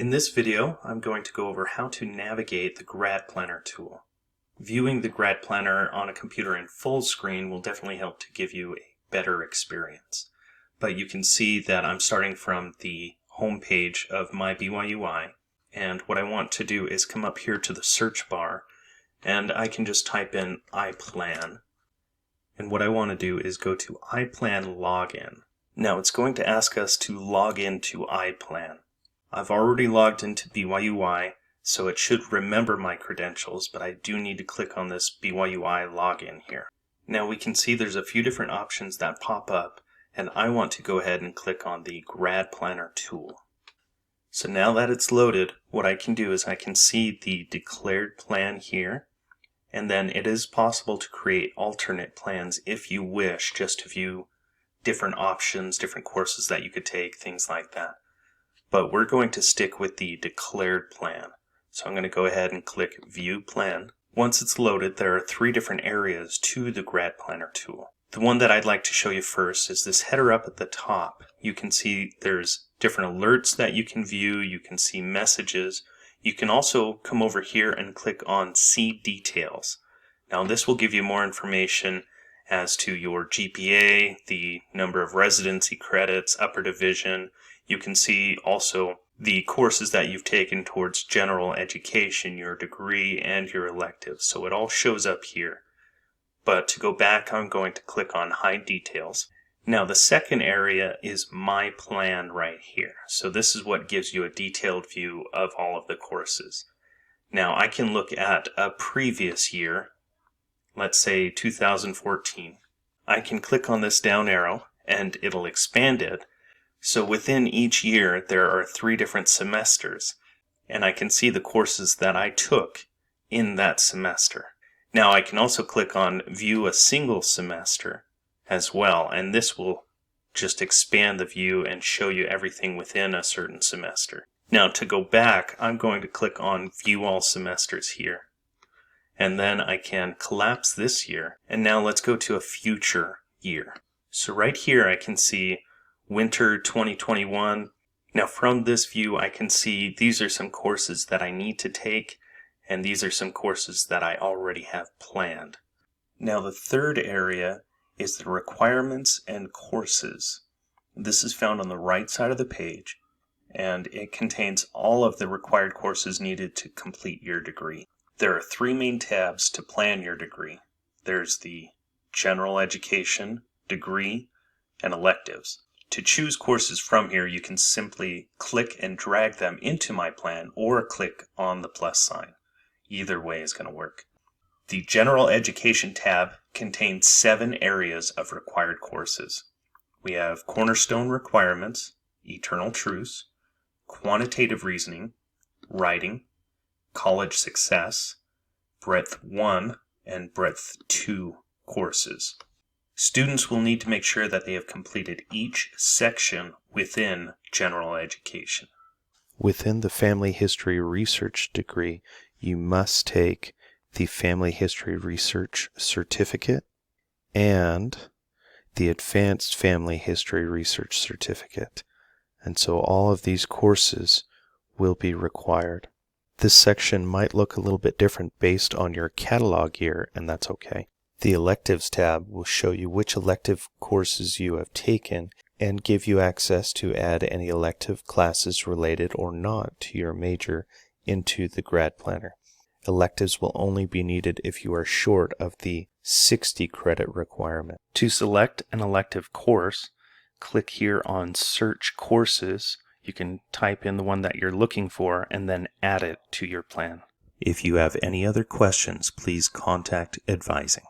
In this video, I'm going to go over how to navigate the Grad Planner tool. Viewing the Grad Planner on a computer in full screen will definitely help to give you a better experience. But you can see that I'm starting from the home page of my BYU-I, and what I want to do is come up here to the search bar, and I can just type in iPlan. And what I want to do is go to iPlan Login. Now it's going to ask us to log into iPlan. I've already logged into BYU-I, so it should remember my credentials, but I do need to click on this BYU-I login here. Now we can see there's a few different options that pop up, and I want to go ahead and click on the Grad Planner tool. So now that it's loaded, what I can do is I can see the declared plan here, and then it is possible to create alternate plans if you wish, just to view different options, different courses that you could take, things like that. But we're going to stick with the declared plan. So I'm going to go ahead and click View Plan. Once it's loaded, there are three different areas to the Grad Planner tool. The one that I'd like to show you first is this header up at the top. You can see there's different alerts that you can view. You can see messages. You can also come over here and click on See Details. Now this will give you more information as to your GPA, the number of residency credits, upper division. You can see also the courses that you've taken towards general education, your degree, and your electives. So it all shows up here. But to go back, I'm going to click on Hide Details. Now the second area is My Plan right here. So this is what gives you a detailed view of all of the courses. Now I can look at a previous year, let's say 2014. I can click on this down arrow and it'll expand it. So within each year there are three different semesters, and I can see the courses that I took in that semester. Now I can also click on View a Single Semester as well, and this will just expand the view and show you everything within a certain semester. Now to go back, I'm going to click on View All Semesters here, and then I can collapse this year, and now let's go to a future year. So right here I can see Winter 2021. Now from this view I can see these are some courses that I need to take, and these are some courses that I already have planned. Now the third area is the requirements and courses. This is found on the right side of the page, and it contains all of the required courses needed to complete your degree. There are three main tabs to plan your degree. There's the General Education, Degree, and Electives. To choose courses from here, you can simply click and drag them into My Plan or click on the plus sign. Either way is going to work. The General Education tab contains 7 areas of required courses. We have Cornerstone Requirements, Eternal Truths, Quantitative Reasoning, Writing, College Success, Breadth 1, and Breadth 2 courses. Students will need to make sure that they have completed each section within General Education. Within the Family History Research degree, you must take the Family History Research Certificate and the Advanced Family History Research Certificate. And so all of these courses will be required. This section might look a little bit different based on your catalog year, and that's okay. The Electives tab will show you which elective courses you have taken and give you access to add any elective classes related or not to your major into the Grad Planner. Electives will only be needed if you are short of the 60 credit requirement. To select an elective course, click here on Search Courses. You can type in the one that you're looking for and then add it to your plan. If you have any other questions, please contact advising.